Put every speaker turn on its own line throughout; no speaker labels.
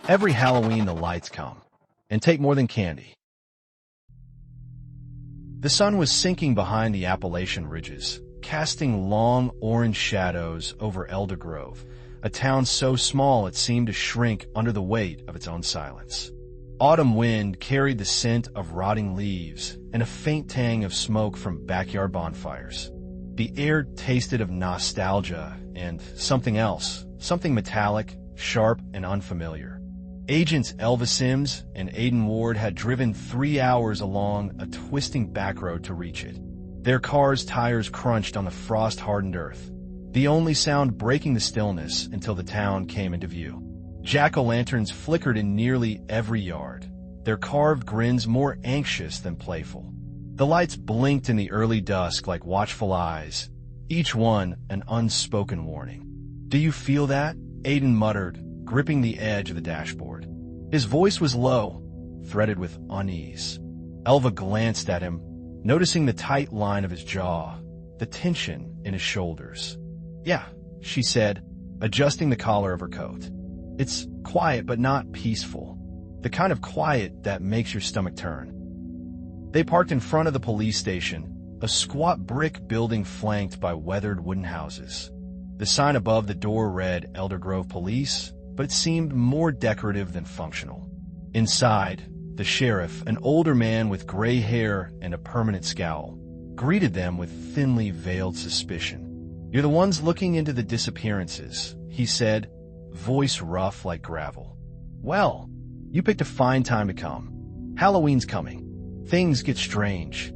Every Halloween the lights come, and take more than candy. The sun was sinking behind the Appalachian ridges, casting long orange shadows over Eldergrove, a town so small it seemed to shrink under the weight of its own silence. Autumn wind carried the scent of rotting leaves and a faint tang of smoke from backyard bonfires. The air tasted of nostalgia and something else, something metallic, sharp, and unfamiliar. Agents Elva Sims and Aiden Ward had driven 3 hours along a twisting back road to reach it. Their car's tires crunched on the frost-hardened earth, the only sound breaking the stillness until the town came into view. Jack-o'-lanterns flickered in nearly every yard, their carved grins more anxious than playful. The lights blinked in the early dusk like watchful eyes, each one an unspoken warning. "Do you feel that?" Aiden muttered, gripping the edge of the dashboard. His voice was low, threaded with unease. Elva glanced at him, noticing the tight line of his jaw, the tension in his shoulders. "Yeah," she said, adjusting the collar of her coat. "It's quiet but not peaceful. The kind of quiet that makes your stomach turn." They parked in front of the police station, a squat brick building flanked by weathered wooden houses. The sign above the door read Eldergrove Police, but it seemed more decorative than functional. Inside, the sheriff, an older man with gray hair and a permanent scowl, greeted them with thinly veiled suspicion. "You're the ones looking into the disappearances," he said, voice rough like gravel. "Well, you picked a fine time to come. Halloween's coming. Things get strange."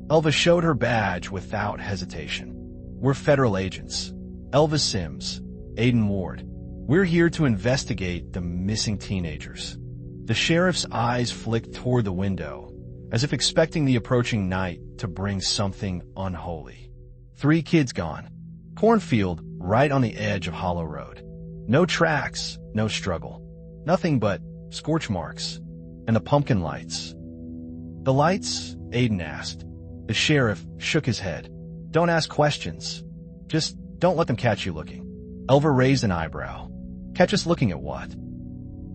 Elva showed her badge without hesitation. "We're federal agents. Elva Sims, Aiden Ward. We're here to investigate the missing teenagers." The sheriff's eyes flicked toward the window, as if expecting the approaching night to bring something unholy. 3 kids gone. Cornfield right on the edge of Hollow Road. No tracks, no struggle. Nothing but scorch marks and the pumpkin lights. "The lights?" Aiden asked. The sheriff shook his head. "Don't ask questions. Just don't let them catch you looking." Elva raised an eyebrow. "Catch us looking at what?"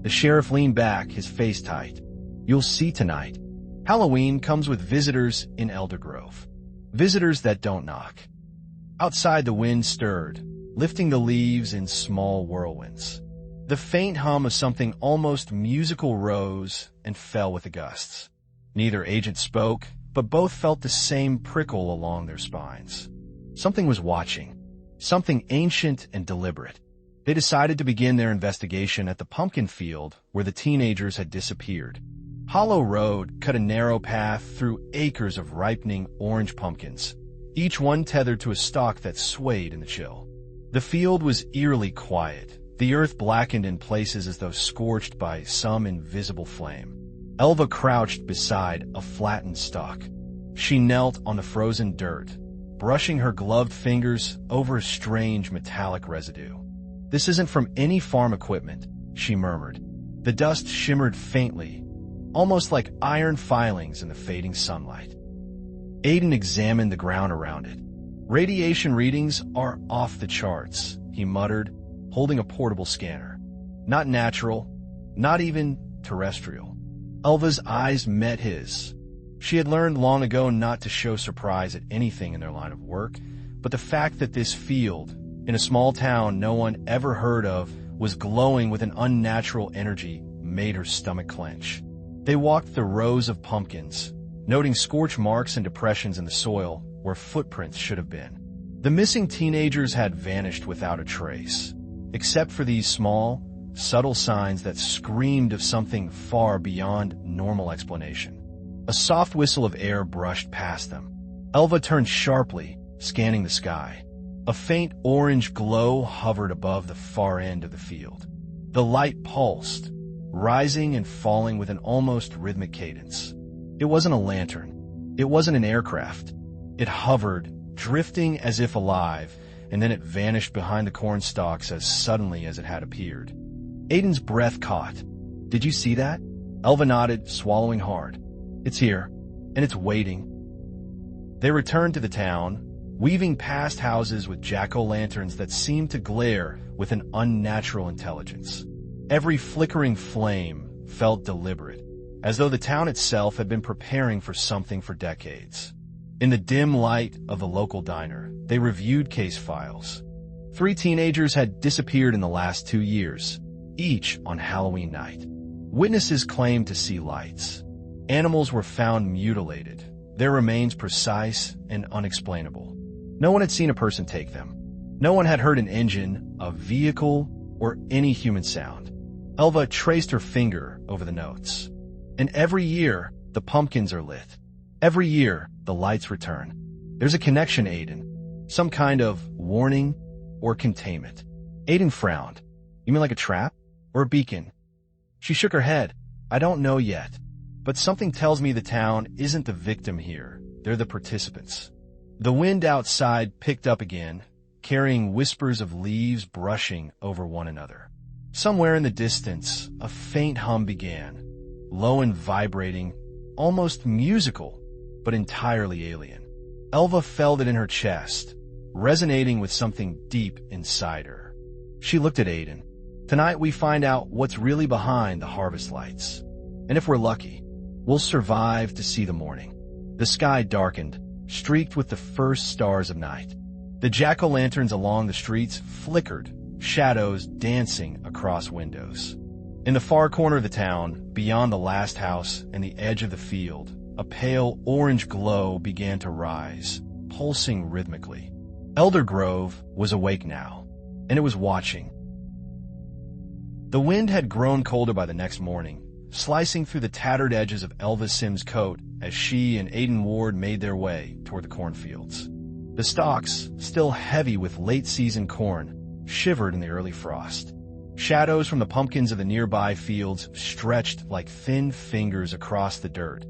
The sheriff leaned back, his face tight. "You'll see tonight. Halloween comes with visitors in Eldergrove. Visitors that don't knock." Outside the wind stirred, lifting the leaves in small whirlwinds. The faint hum of something almost musical rose and fell with the gusts. Neither agent spoke, but both felt the same prickle along their spines. Something was watching, something ancient and deliberate. They decided to begin their investigation at the pumpkin field where the teenagers had disappeared. Hollow Road cut a narrow path through acres of ripening orange pumpkins, each one tethered to a stalk that swayed in the chill. The field was eerily quiet, the earth blackened in places as though scorched by some invisible flame. Elva crouched beside a flattened stalk. She knelt on the frozen dirt, brushing her gloved fingers over a strange metallic residue. "This isn't from any farm equipment," she murmured. The dust shimmered faintly, almost like iron filings in the fading sunlight. Aiden examined the ground around it. "Radiation readings are off the charts," he muttered, holding a portable scanner. "Not natural, not even terrestrial." Elva's eyes met his. She had learned long ago not to show surprise at anything in their line of work, but the fact that this field, in a small town no one ever heard of, was glowing with an unnatural energy made her stomach clench. They walked the rows of pumpkins, noting scorch marks and depressions in the soil where footprints should have been. The missing teenagers had vanished without a trace, except for these small, subtle signs that screamed of something far beyond normal explanation. A soft whistle of air brushed past them. Elva turned sharply, scanning the sky. A faint orange glow hovered above the far end of the field. The light pulsed, rising and falling with an almost rhythmic cadence. It wasn't a lantern. It wasn't an aircraft. It hovered, drifting as if alive, and then it vanished behind the corn stalks as suddenly as it had appeared. Aiden's breath caught. "Did you see that?" Elva nodded, swallowing hard. "It's here, and it's waiting." They returned to the town, weaving past houses with jack-o'-lanterns that seemed to glare with an unnatural intelligence. Every flickering flame felt deliberate, as though the town itself had been preparing for something for decades. In the dim light of the local diner, they reviewed case files. 3 teenagers had disappeared in the last 2 years, each on Halloween night. Witnesses claimed to see lights. Animals were found mutilated, their remains precise and unexplainable. No one had seen a person take them. No one had heard an engine, a vehicle, or any human sound. Elva traced her finger over the notes. And every year, the pumpkins are lit. Every year, the lights return. There's a connection, Aiden. Some kind of warning or containment. Aiden frowned. You mean like a trap? Or a beacon? She shook her head. I don't know yet. But something tells me the town isn't the victim here. They're the participants. The wind outside picked up again, carrying whispers of leaves brushing over one another. Somewhere in the distance, a faint hum began, low and vibrating, almost musical, but entirely alien. Elva felt it in her chest, resonating with something deep inside her. She looked at Aiden. Tonight we find out what's really behind the harvest lights. And if we're lucky, we'll survive to see the morning. The sky darkened, streaked with the first stars of night. The jack-o'-lanterns along the streets flickered, shadows dancing across windows. In the far corner of the town, beyond the last house and the edge of the field, a pale orange glow began to rise, pulsing rhythmically. Eldergrove was awake now, and it was watching. The wind had grown colder by the next morning, slicing through the tattered edges of Elva Sim's coat as she and Aiden Ward made their way toward the cornfields. The stalks, still heavy with late-season corn, shivered in the early frost. Shadows from the pumpkins of the nearby fields stretched like thin fingers across the dirt,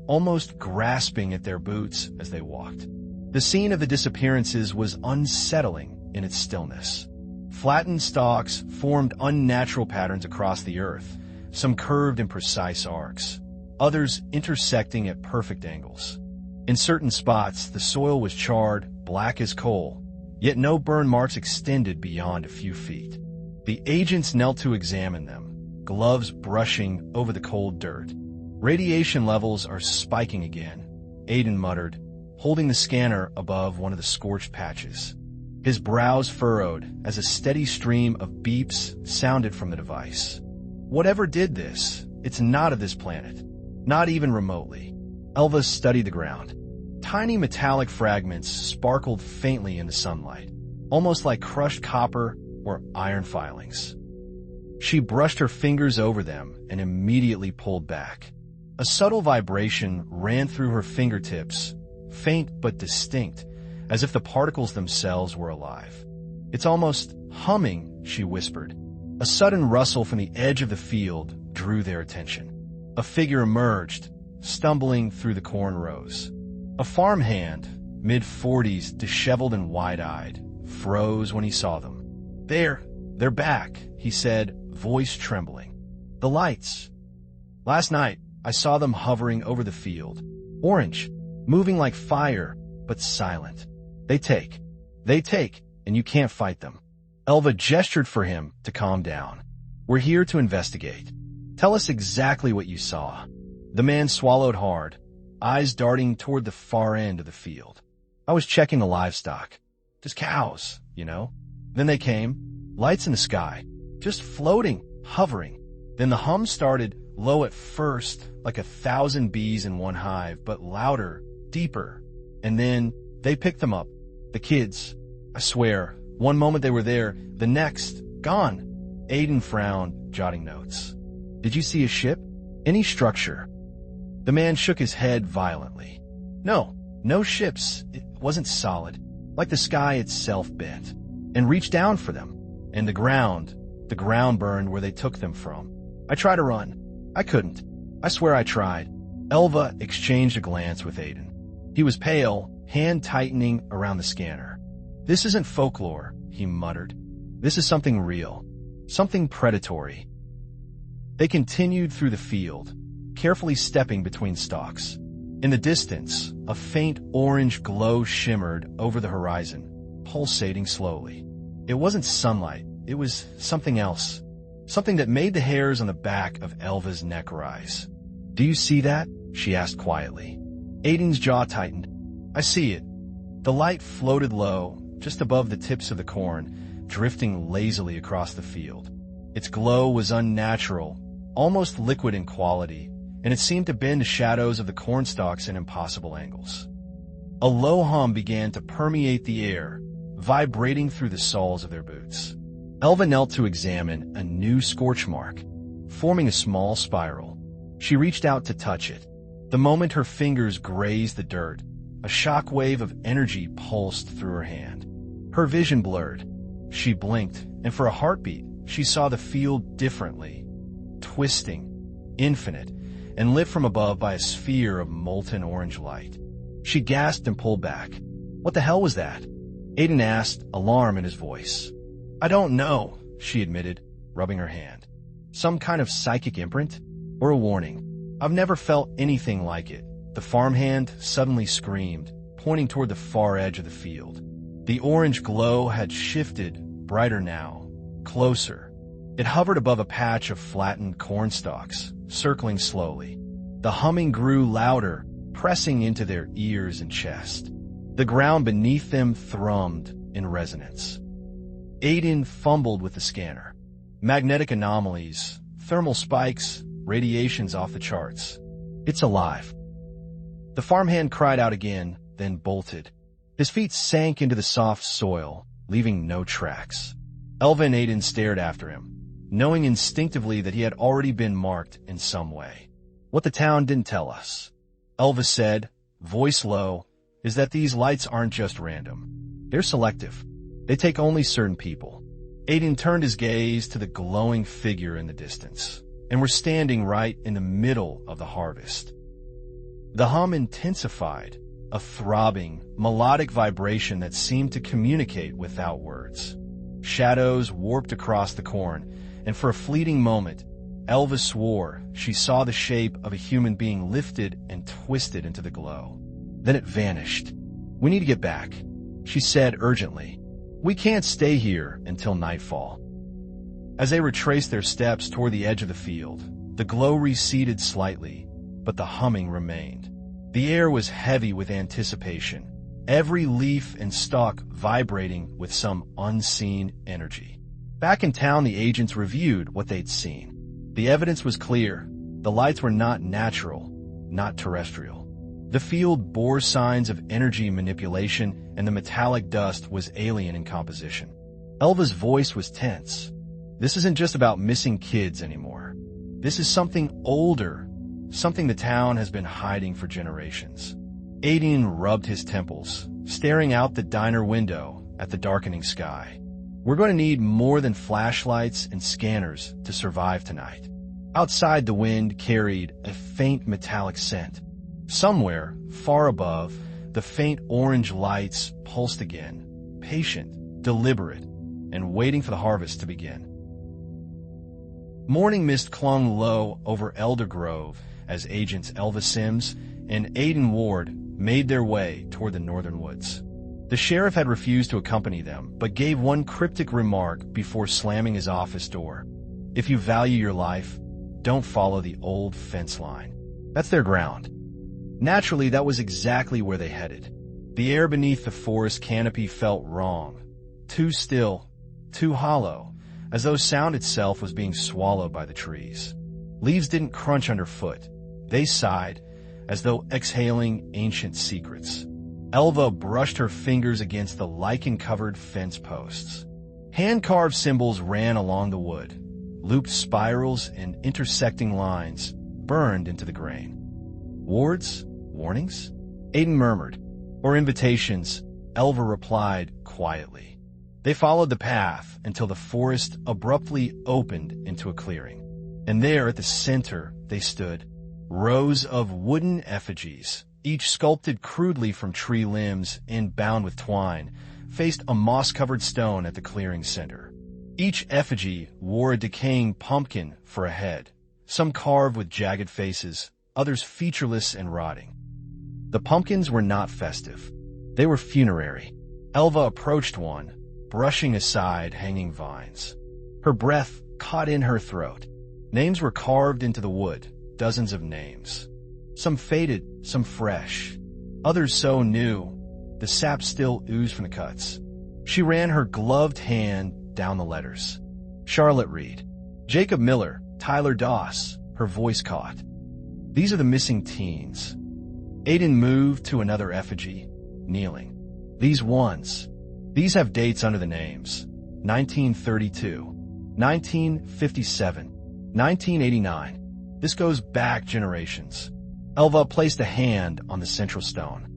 almost grasping at their boots as they walked. The scene of the disappearances was unsettling in its stillness. Flattened stalks formed unnatural patterns across the earth, some curved in precise arcs, others intersecting at perfect angles. In certain spots, the soil was charred, black as coal, yet no burn marks extended beyond a few feet. The agents knelt to examine them, gloves brushing over the cold dirt. Radiation levels are spiking again, Aiden muttered, holding the scanner above one of the scorched patches. His brows furrowed as a steady stream of beeps sounded from the device. Whatever did this, it's not of this planet, not even remotely. Elva studied the ground. Tiny metallic fragments sparkled faintly in the sunlight, almost like crushed copper or iron filings. She brushed her fingers over them and immediately pulled back. A subtle vibration ran through her fingertips, faint but distinct, as if the particles themselves were alive. It's almost humming, she whispered. A sudden rustle from the edge of the field drew their attention. A figure emerged, stumbling through the corn rows. A farmhand, mid-40s, disheveled and wide-eyed, froze when he saw them. They're back, he said, voice trembling. The lights. Last night, I saw them hovering over the field. Orange, moving like fire, but silent. They take, and you can't fight them. Elva gestured for him to calm down. We're here to investigate. Tell us exactly what you saw. The man swallowed hard, eyes darting toward the far end of the field. I was checking the livestock. Just cows, you know. Then they came, lights in the sky, just floating, hovering. Then the hum started, low at first, like 1,000 bees in one hive, but louder, deeper. And then they picked them up. The kids. I swear, one moment they were there, the next, gone. Aiden frowned, jotting notes. Did you see a ship? Any structure? The man shook his head violently. No ships. It wasn't solid, like the sky itself bent, and reached down for them. And the ground burned where they took them from. I tried to run. I couldn't. I swear I tried. Elva exchanged a glance with Aiden. He was pale, hand tightening around the scanner. This isn't folklore, he muttered. This is something real, something predatory. They continued through the field, carefully stepping between stalks. In the distance, a faint orange glow shimmered over the horizon, pulsating slowly. It wasn't sunlight, it was something else. something that made the hairs on the back of Elva's neck rise. "Do you see that?" she asked quietly. Aiden's jaw tightened. "I see it." The light floated low, just above the tips of the corn, drifting lazily across the field. Its glow was unnatural, almost liquid in quality, and it seemed to bend the shadows of the cornstalks in impossible angles. A low hum began to permeate the air, vibrating through the soles of their boots. Elva knelt to examine a new scorch mark, forming a small spiral. She reached out to touch it. The moment her fingers grazed the dirt, a shock wave of energy pulsed through her hand. Her vision blurred. She blinked, and for a heartbeat, she saw the field differently, twisting, infinite, and lit from above by a sphere of molten orange light. She gasped and pulled back. "What the hell was that?" Aiden asked, alarm in his voice. "I don't know," she admitted, rubbing her hand. "Some kind of psychic imprint? Or a warning? I've never felt anything like it." The farmhand suddenly screamed, pointing toward the far edge of the field. The orange glow had shifted, brighter now, closer. It hovered above a patch of flattened cornstalks, circling slowly. The humming grew louder, pressing into their ears and chest. The ground beneath them thrummed in resonance. Aiden fumbled with the scanner. Magnetic anomalies, thermal spikes, radiations off the charts. "It's alive." The farmhand cried out again, then bolted. His feet sank into the soft soil, leaving no tracks. Elva and Aiden stared after him, knowing instinctively that he had already been marked in some way. "What the town didn't tell us," Elva said, voice low, "is that these lights aren't just random. They're selective. They take only certain people." Aiden turned his gaze to the glowing figure in the distance, and were standing right in the middle of the harvest. The hum intensified, a throbbing, melodic vibration that seemed to communicate without words. Shadows warped across the corn, and for a fleeting moment, Elva swore she saw the shape of a human being lifted and twisted into the glow. Then it vanished. "We need to get back," she said urgently. "We can't stay here until nightfall." As they retraced their steps toward the edge of the field, the glow receded slightly, but the humming remained. The air was heavy with anticipation, every leaf and stalk vibrating with some unseen energy. Back in town, the agents reviewed what they'd seen. The evidence was clear. The lights were not natural, not terrestrial. The field bore signs of energy manipulation, and the metallic dust was alien in composition. Elva's voice was tense. "This isn't just about missing kids anymore. This is something older, something the town has been hiding for generations." Aiden rubbed his temples, staring out the diner window at the darkening sky. "We're going to need more than flashlights and scanners to survive tonight." Outside, the wind carried a faint metallic scent. Somewhere, far above, the faint orange lights pulsed again, patient, deliberate, and waiting for the harvest to begin. Morning mist clung low over Eldergrove as agents Elva Sims and Aiden Ward made their way toward the northern woods. The sheriff had refused to accompany them, but gave one cryptic remark before slamming his office door. "If you value your life, don't follow the old fence line." That's their ground. Naturally, that was exactly where they headed. The air beneath the forest canopy felt wrong. Too still, too hollow, as though sound itself was being swallowed by the trees. Leaves didn't crunch underfoot. They sighed, as though exhaling ancient secrets. Elva brushed her fingers against the lichen-covered fence posts. Hand-carved symbols ran along the wood. Looped spirals and intersecting lines burned into the grain. "Wards? Warnings?" Aiden murmured. "Or invitations," Elva replied quietly. They followed the path until the forest abruptly opened into a clearing. And there at the center they stood. Rows of wooden effigies, each sculpted crudely from tree limbs and bound with twine, faced a moss-covered stone at the clearing center. Each effigy wore a decaying pumpkin for a head, some carved with jagged faces, others featureless and rotting. The pumpkins were not festive. They were funerary. Elva approached one, brushing aside hanging vines. Her breath caught in her throat. Names were carved into the wood, dozens of names. Some faded, some fresh. Others so new, the sap still oozed from the cuts. She ran her gloved hand down the letters. Charlotte Reed, Jacob Miller, Tyler Doss, her voice caught. These are the missing teens. Aiden moved to another effigy, kneeling. These ones. These have dates under the names. 1932, 1957, 1989. This goes back generations. Elva placed a hand on the central stone.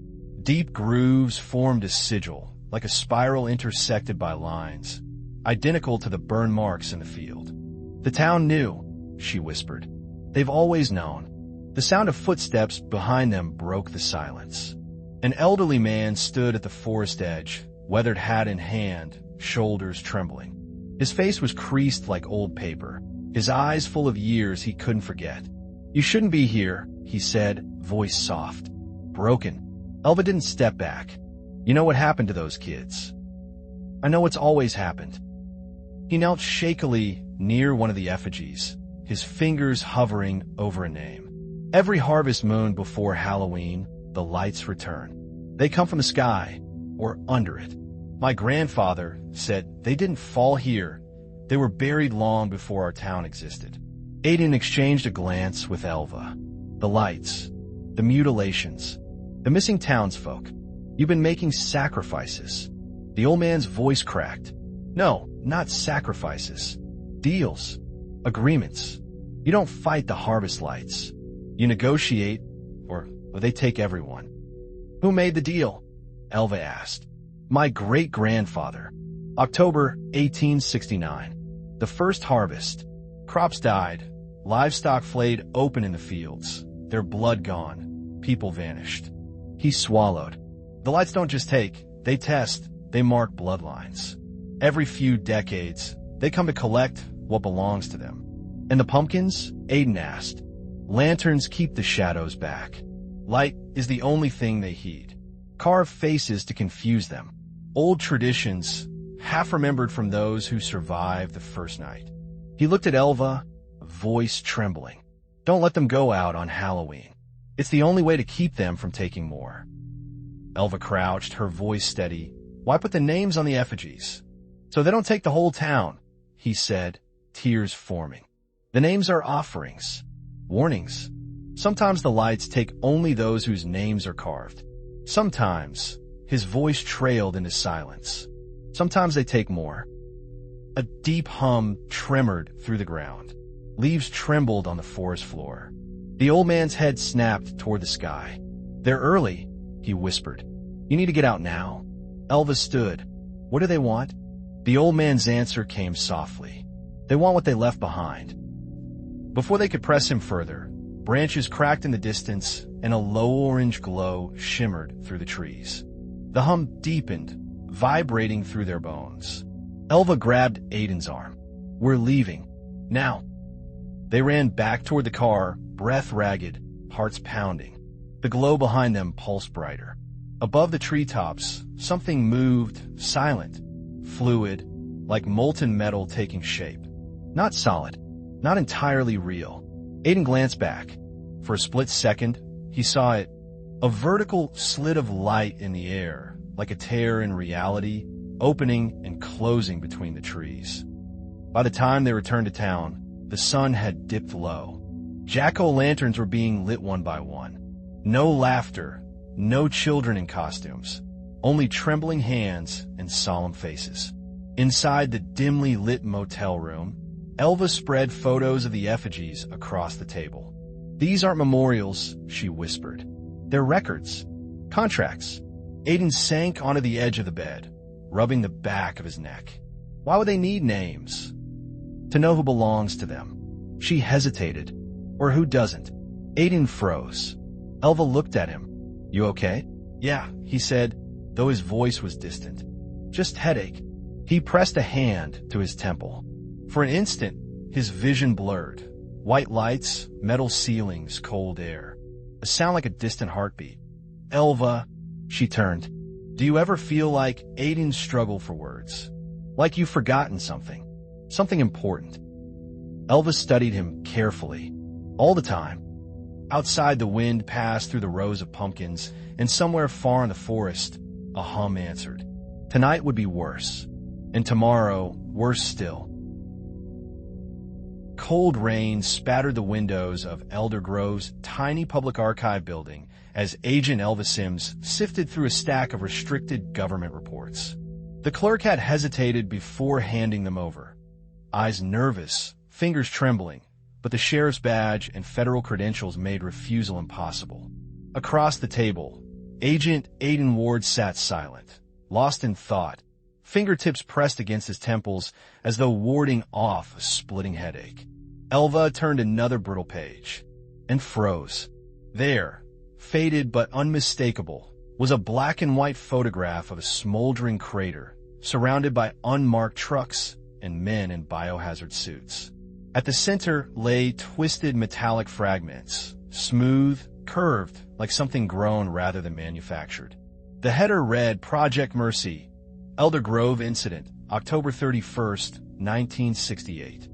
Deep grooves formed a sigil, like a spiral intersected by lines, identical to the burn marks in the field. The town knew, she whispered. They've always known. The sound of footsteps behind them broke the silence. An elderly man stood at the forest edge, weathered hat in hand, shoulders trembling. His face was creased like old paper, his eyes full of years he couldn't forget. You shouldn't be here, he said, voice soft. Broken. Elva didn't step back. You know what happened to those kids? I know what's always happened. He knelt shakily near one of the effigies, his fingers hovering over a name. Every harvest moon before Halloween, the lights return. They come from the sky, or under it. My grandfather said they didn't fall here. They were buried long before our town existed. Aiden exchanged a glance with Elva. The lights, the mutilations, the missing townsfolk. You've been making sacrifices. The old man's voice cracked. No, not sacrifices. Deals. Agreements. You don't fight the harvest lights. You negotiate, or they take everyone. Who made the deal? Elva asked. My great-grandfather. October 1869. The first harvest. Crops died. Livestock flayed open in the fields. Their blood gone. People vanished. He swallowed. The lights don't just take, they test, they mark bloodlines. Every few decades, they come to collect what belongs to them. And the pumpkins? Aiden asked. Lanterns keep the shadows back. Light is the only thing they heed. Carve faces to confuse them. Old traditions, half remembered from those who survived the first night. He looked at Elva, voice trembling. Don't let them go out on Halloween. It's the only way to keep them from taking more. Elva crouched, her voice steady. Why put the names on the effigies? So they don't take the whole town, he said, tears forming. The names are offerings, warnings. Sometimes the lights take only those whose names are carved. Sometimes, his voice trailed into silence. Sometimes they take more. A deep hum trembled through the ground. Leaves trembled on the forest floor. The old man's head snapped toward the sky. They're early, he whispered. You need to get out now. Elva stood. What do they want? The old man's answer came softly. They want what they left behind. Before they could press him further, branches cracked in the distance and a low orange glow shimmered through the trees. The hum deepened, vibrating through their bones. Elva grabbed Aiden's arm. We're leaving. Now. They ran back toward the car, breath ragged, hearts pounding. The glow behind them pulsed brighter. Above the treetops, something moved, silent, fluid, like molten metal taking shape. Not solid, not entirely real. Aiden glanced back. For a split second, he saw it. A vertical slit of light in the air, like a tear in reality, opening and closing between the trees. By the time they returned to town, the sun had dipped low. Jack-o'-lanterns were being lit one by one. No laughter, no children in costumes, only trembling hands and solemn faces. Inside the dimly lit motel room, Elva spread photos of the effigies across the table. These aren't memorials, she whispered. They're records. Contracts. Aiden sank onto the edge of the bed, rubbing the back of his neck. Why would they need names? To know who belongs to them. She hesitated. Or who doesn't? Aiden froze. Elva looked at him. You okay? Yeah, he said, though his voice was distant. Just headache. He pressed a hand to his temple. For an instant, his vision blurred. White lights, metal ceilings, cold air. A sound like a distant heartbeat. Elva, she turned. Do you ever feel like Aiden's struggle for words? Like you've forgotten something? Something important? Elva studied him carefully, all the time. Outside, the wind passed through the rows of pumpkins, and somewhere far in the forest, a hum answered. Tonight would be worse, and tomorrow worse still. Cold rain spattered the windows of Eldergrove's tiny public archive building as Agent Elva Sims sifted through a stack of restricted government reports. The clerk had hesitated before handing them over, eyes nervous, fingers trembling, but the sheriff's badge and federal credentials made refusal impossible. Across the table, Agent Aiden Ward sat silent, lost in thought, fingertips pressed against his temples as though warding off a splitting headache. Elva turned another brittle page and froze. There, faded but unmistakable, was a black and white photograph of a smoldering crater surrounded by unmarked trucks and men in biohazard suits. At the center lay twisted metallic fragments, smooth, curved, like something grown rather than manufactured. The header read, Project Mercy, Eldergrove Incident, October 31st, 1968.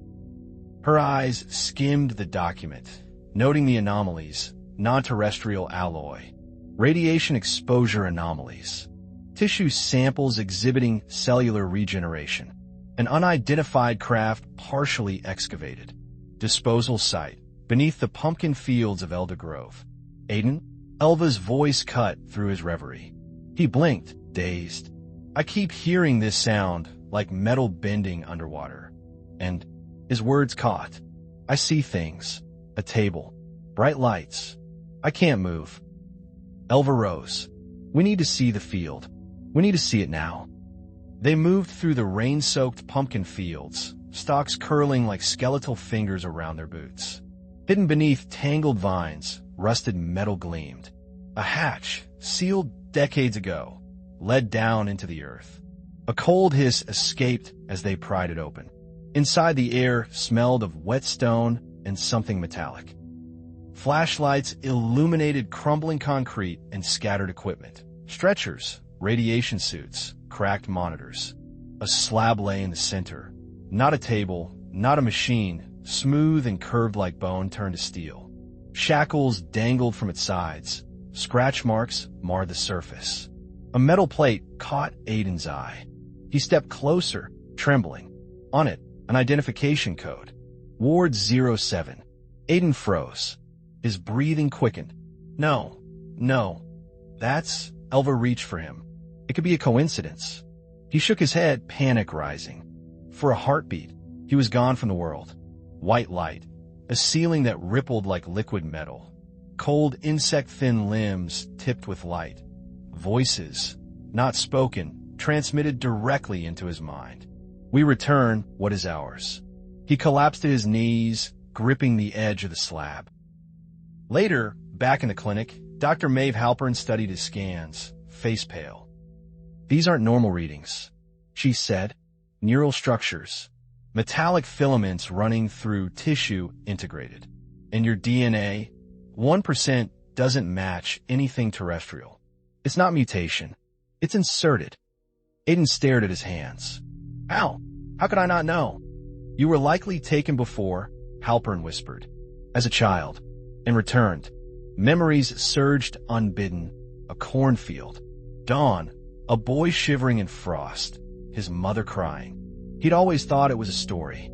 Her eyes skimmed the document, noting the anomalies: non-terrestrial alloy, radiation exposure anomalies, tissue samples exhibiting cellular regeneration, an unidentified craft partially excavated, disposal site beneath the pumpkin fields of Eldergrove. Aiden? Elva's voice cut through his reverie. He blinked, dazed. I keep hearing this sound, like metal bending underwater. And his words caught. I see things. A table. Bright lights. I can't move. Elva rose. We need to see the field. We need to see it now. They moved through the rain-soaked pumpkin fields, stalks curling like skeletal fingers around their boots. Hidden beneath tangled vines, rusted metal gleamed. A hatch, sealed decades ago, led down into the earth. A cold hiss escaped as they pried it open. Inside, the air smelled of wet stone and something metallic. Flashlights illuminated crumbling concrete and scattered equipment. Stretchers, radiation suits, cracked monitors. A slab lay in the center. Not a table, not a machine, smooth and curved like bone turned to steel. Shackles dangled from its sides. Scratch marks marred the surface. A metal plate caught Aiden's eye. He stepped closer, trembling. On it, an identification code. Ward 07. Aiden froze. His breathing quickened. No. That's... Elva reached for him. It could be a coincidence. He shook his head, panic rising. For a heartbeat, he was gone from the world. White light, a ceiling that rippled like liquid metal. Cold, insect-thin limbs tipped with light. Voices, not spoken, transmitted directly into his mind. We return what is ours. He collapsed at his knees, gripping the edge of the slab. Later, back in the clinic, Dr. Maeve Halpern studied his scans, face pale. These aren't normal readings, she said. Neural structures, metallic filaments running through tissue integrated. And your DNA, 1% doesn't match anything terrestrial. It's not mutation. It's inserted. Aiden stared at his hands. How? How could I not know? You were likely taken before, Halpern whispered, as a child, and returned. Memories surged unbidden. A cornfield. Dawn. A boy shivering in frost. His mother crying. He'd always thought it was a story.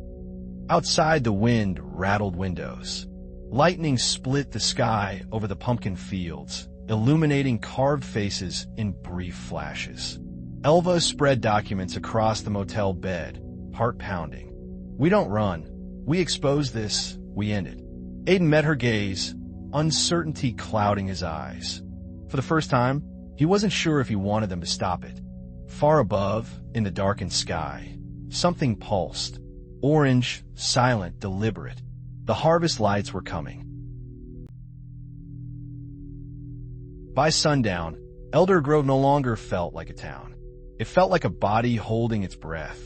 Outside, the wind rattled windows. Lightning split the sky over the pumpkin fields, illuminating carved faces in brief flashes. Elva spread documents across the motel bed, heart pounding. We don't run. We expose this. We end it. Aiden met her gaze, uncertainty clouding his eyes. For the first time, he wasn't sure if he wanted them to stop it. Far above, in the darkened sky, something pulsed. Orange, silent, deliberate. The harvest lights were coming. By sundown, Eldergrove no longer felt like a town. It felt like a body holding its breath.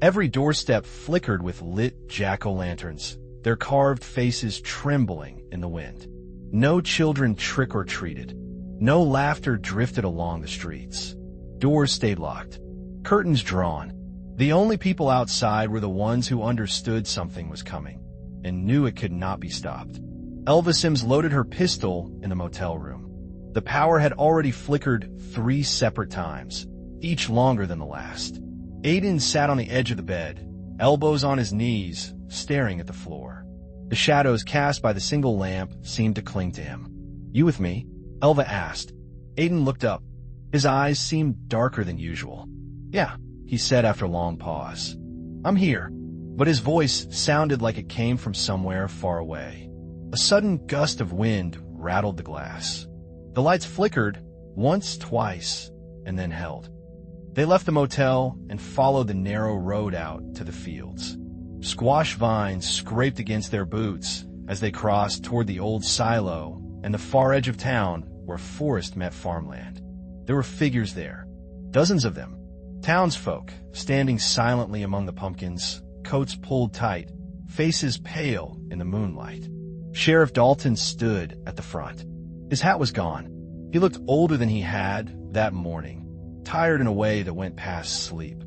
Every doorstep flickered with lit jack-o'-lanterns, their carved faces trembling in the wind. No children trick-or-treated. No laughter drifted along the streets. Doors stayed locked. Curtains drawn. The only people outside were the ones who understood something was coming. and knew it could not be stopped. Elva Sims loaded her pistol in the motel room. The power had already flickered 3 separate times, each longer than the last. Aiden sat on the edge of the bed, elbows on his knees, staring at the floor. The shadows cast by the single lamp seemed to cling to him. "You with me?" Elva asked. Aiden looked up. His eyes seemed darker than usual. "Yeah," he said after a long pause. "I'm here." But his voice sounded like it came from somewhere far away. A sudden gust of wind rattled the glass. The lights flickered, once, twice, and then held. They left the motel and followed the narrow road out to the fields. Squash vines scraped against their boots as they crossed toward the old silo and the far edge of town where forest met farmland. There were figures there, dozens of them, townsfolk standing silently among the pumpkins, coats pulled tight, faces pale in the moonlight. Sheriff Dalton stood at the front. His hat was gone. He looked older than he had that morning, tired in a way that went past sleep.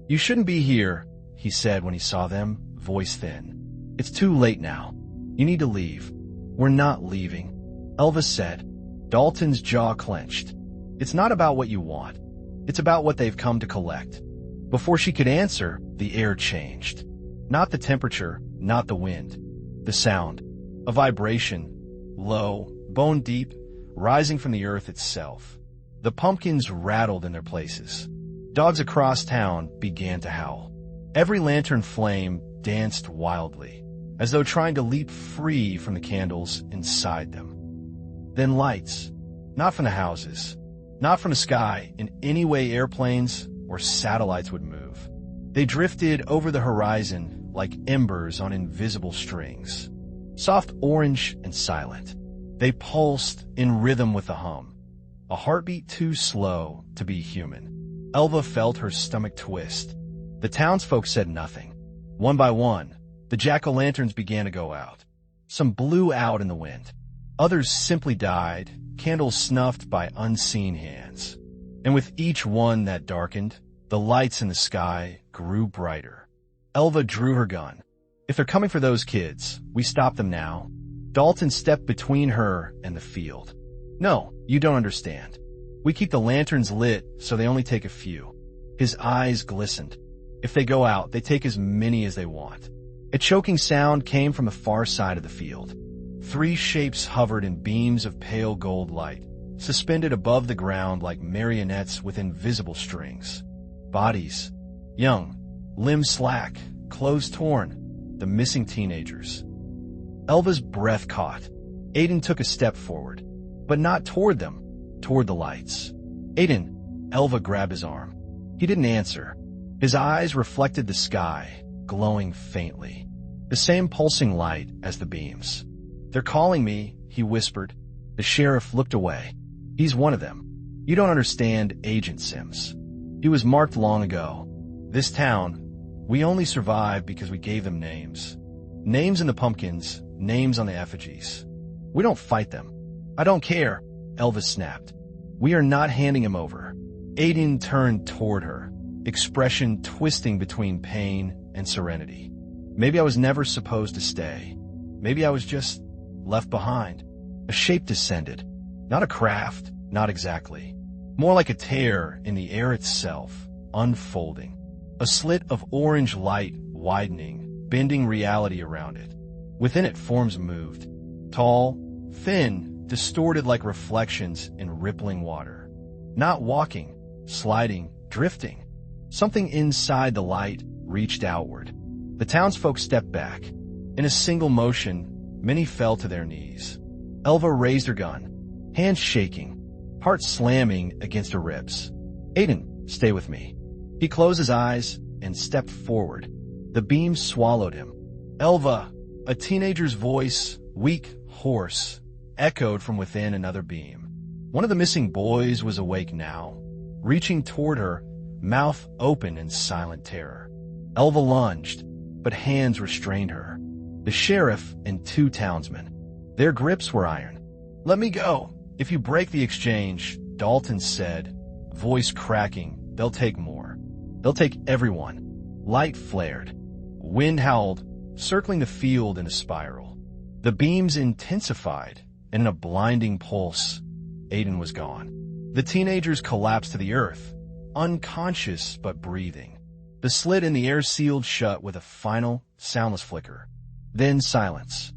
"You shouldn't be here," he said when he saw them, voice thin. "It's too late now. You need to leave." "We're not leaving," Elva said. Dalton's jaw clenched. "It's not about what you want. It's about what they've come to collect." Before she could answer, the air changed. Not the temperature, not the wind. The sound. A vibration, low, bone deep, rising from the earth itself. The pumpkins rattled in their places. Dogs across town began to howl. Every lantern flame danced wildly, as though trying to leap free from the candles inside them. Then lights, not from the houses, not from the sky in any way airplanes or satellites would move. They drifted over the horizon like embers on invisible strings, soft orange and silent. They pulsed in rhythm with the hum, a heartbeat too slow to be human. Elva felt her stomach twist. The townsfolk said nothing. One by one, the jack-o'-lanterns began to go out. Some blew out in the wind. Others simply died, candles snuffed by unseen hands. And with each one that darkened, the lights in the sky grew brighter. Elva drew her gun. "If they're coming for those kids, we stop them now." Dalton stepped between her and the field. "No, you don't understand. We keep the lanterns lit so they only take a few." His eyes glistened. "If they go out, they take as many as they want." A choking sound came from the far side of the field. 3 shapes hovered in beams of pale gold light, suspended above the ground like marionettes with invisible strings. Bodies. Young, limbs slack, clothes torn. The missing teenagers. Elva's breath caught. Aiden took a step forward, but not toward them, toward the lights. "Aiden," Elva grabbed his arm. He didn't answer. His eyes reflected the sky, glowing faintly. The same pulsing light as the beams. "They're calling me," he whispered. The sheriff looked away. "He's one of them. You don't understand Agent Sims. He was marked long ago. This town, we only survived because we gave them names. Names in the pumpkins, names on the effigies. We don't fight them." "I don't care," Elva snapped. "We are not handing him over." Aiden turned toward her, expression twisting between pain and serenity. "Maybe I was never supposed to stay. Maybe I was just left behind." A shape descended. Not a craft, not exactly. More like a tear in the air itself, unfolding. A slit of orange light widening, bending reality around it. Within it, forms moved. Tall, thin, distorted like reflections in rippling water. Not walking, sliding, drifting. Something inside the light reached outward. The townsfolk stepped back. In a single motion, many fell to their knees. Elva raised her gun, hands shaking, heart slamming against her ribs. "Aiden, stay with me." He closed his eyes and stepped forward. The beam swallowed him. "Elva," a teenager's voice, weak, hoarse, echoed from within another beam. One of the missing boys was awake now, reaching toward her, mouth open in silent terror. Elva lunged, but hands restrained her. The sheriff and 2 townsmen. Their grips were iron. "Let me go. If you break the exchange," Dalton said, voice cracking, "they'll take more. They'll take everyone." Light flared. Wind howled, circling the field in a spiral. The beams intensified, and in a blinding pulse, Aiden was gone. The teenagers collapsed to the earth, unconscious but breathing. The slit in the air sealed shut with a final, soundless flicker. Then silence.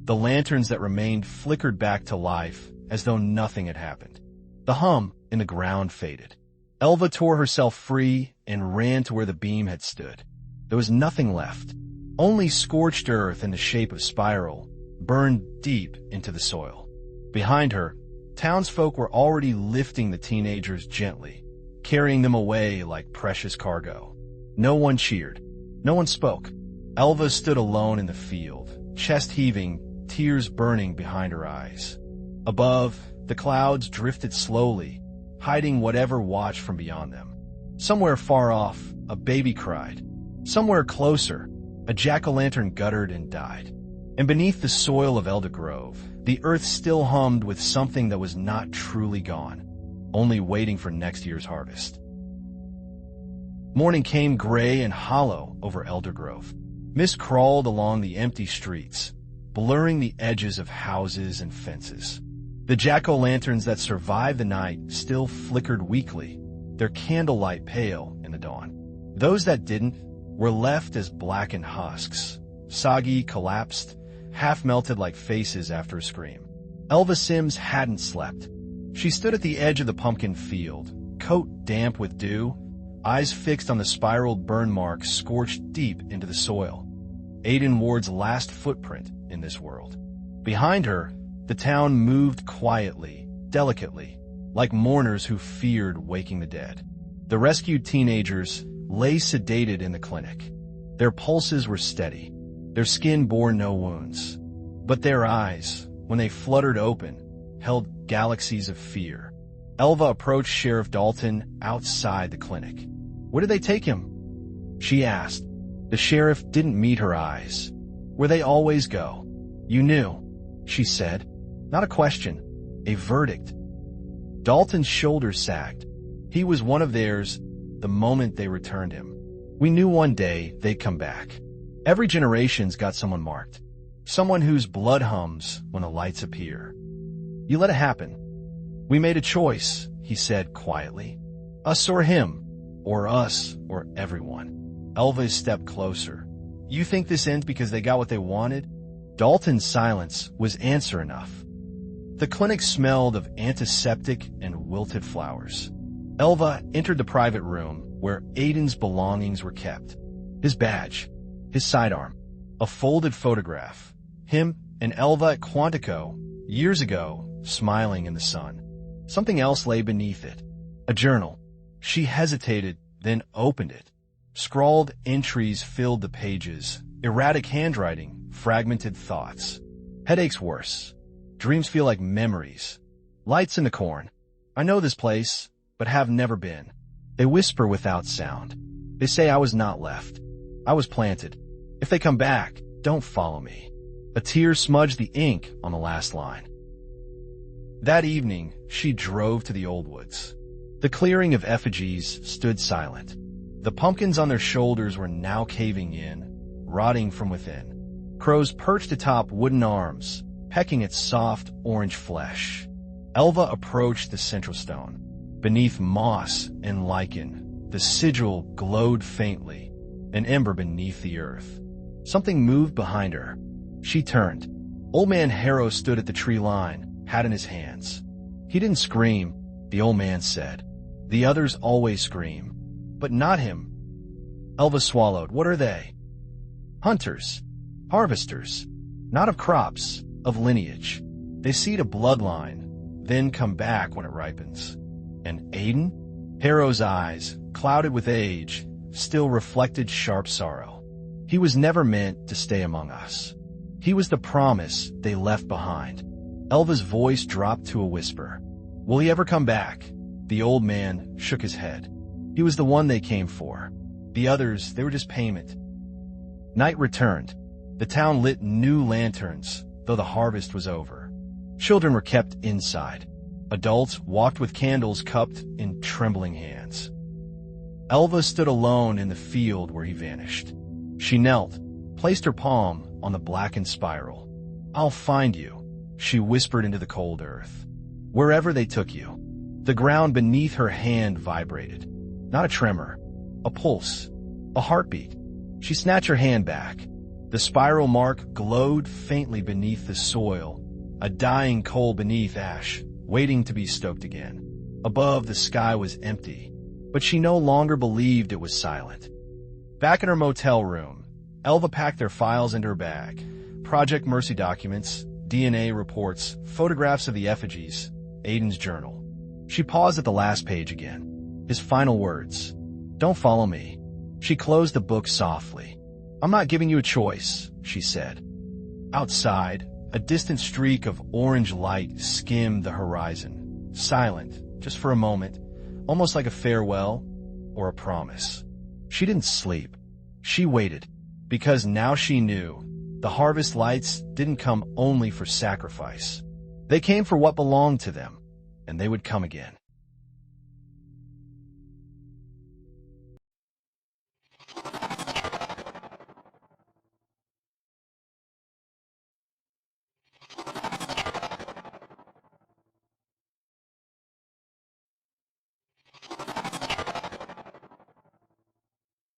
The lanterns that remained flickered back to life as though nothing had happened. The hum in the ground faded. Elva tore herself free and ran to where the beam had stood. There was nothing left. Only scorched earth in the shape of spiral, burned deep into the soil. Behind her, townsfolk were already lifting the teenagers gently, carrying them away like precious cargo. No one cheered. No one spoke. Elva stood alone in the field, chest heaving, tears burning behind her eyes. Above, the clouds drifted slowly, hiding whatever watched from beyond them. Somewhere far off, a baby cried. Somewhere closer, a jack-o'-lantern guttered and died. And beneath the soil of Eldergrove, the earth still hummed with something that was not truly gone, only waiting for next year's harvest. Morning came gray and hollow over Eldergrove. Mist crawled along the empty streets, blurring the edges of houses and fences. The jack-o'-lanterns that survived the night still flickered weakly, their candlelight pale in the dawn. Those that didn't were left as blackened husks, soggy, collapsed, half-melted like faces after a scream. Elva Sims hadn't slept. She stood at the edge of the pumpkin field, coat damp with dew, eyes fixed on the spiraled burn marks scorched deep into the soil. Aiden Ward's last footprint in this world. Behind her, the town moved quietly, delicately, like mourners who feared waking the dead. The rescued teenagers lay sedated in the clinic. Their pulses were steady. Their skin bore no wounds. But their eyes, when they fluttered open, held galaxies of fear. Elva approached Sheriff Dalton outside the clinic. "Where did they take him?" she asked. The sheriff didn't meet her eyes. "Where they always go." "You knew," she said. Not a question, a verdict. Dalton's shoulders sagged. He was one of theirs the moment they returned him. "We knew one day they'd come back. Every generation's got someone marked. Someone whose blood hums when the lights appear. You let it happen. We made a choice," he said quietly. "Us or him, or us or everyone." Elva stepped closer. "You think this ends because they got what they wanted?" Dalton's silence was answer enough. The clinic smelled of antiseptic and wilted flowers. Elva entered the private room where Aiden's belongings were kept. His badge, his sidearm, a folded photograph, him and Elva at Quantico, years ago, smiling in the sun. Something else lay beneath it. A journal. She hesitated, then opened it. Scrawled entries filled the pages, erratic handwriting, fragmented thoughts. Headaches worse. Dreams feel like memories. Lights in the corn. I know this place, but have never been. They whisper without sound. They say I was not left. I was planted. If they come back, don't follow me. A tear smudged the ink on the last line. That evening, she drove to the Old Woods. The clearing of effigies stood silent. The pumpkins on their shoulders were now caving in, rotting from within. Crows perched atop wooden arms, pecking at soft orange flesh. Elva approached the central stone. Beneath moss and lichen, the sigil glowed faintly, an ember beneath the earth. Something moved behind her. She turned. Old Man Harrow stood at the tree line, hat in his hands. He didn't scream, the old man said. The others always scream, but not him. Elva swallowed. What are they? Hunters. Harvesters. Not of crops, of lineage. They seed a bloodline, then come back when it ripens. And Aiden? Harrow's eyes, clouded with age, still reflected sharp sorrow. He was never meant to stay among us. He was the promise they left behind. Elva's voice dropped to a whisper. Will he ever come back? The old man shook his head. He was the one they came for. The others, they were just payment. Night returned. The town lit new lanterns, though the harvest was over. Children were kept inside. Adults walked with candles cupped in trembling hands. Elva stood alone in the field where he vanished. She knelt, placed her palm on the blackened spiral. "I'll find you," she whispered into the cold earth. "Wherever they took you." The ground beneath her hand vibrated. Not a tremor, a pulse, a heartbeat. She snatched her hand back. The spiral mark glowed faintly beneath the soil, a dying coal beneath ash, waiting to be stoked again. Above, the sky was empty, but she no longer believed it was silent. Back in her motel room, Elva packed their files into her bag. Project Mercy documents, DNA reports, photographs of the effigies, Aiden's journal. She paused at the last page again. His final words. "Don't follow me." She closed the book softly. "I'm not giving you a choice," she said. Outside, a distant streak of orange light skimmed the horizon, silent, just for a moment, almost like a farewell or a promise. She didn't sleep. She waited, because now she knew the harvest lights didn't come only for sacrifice. They came for what belonged to them, and they would come again.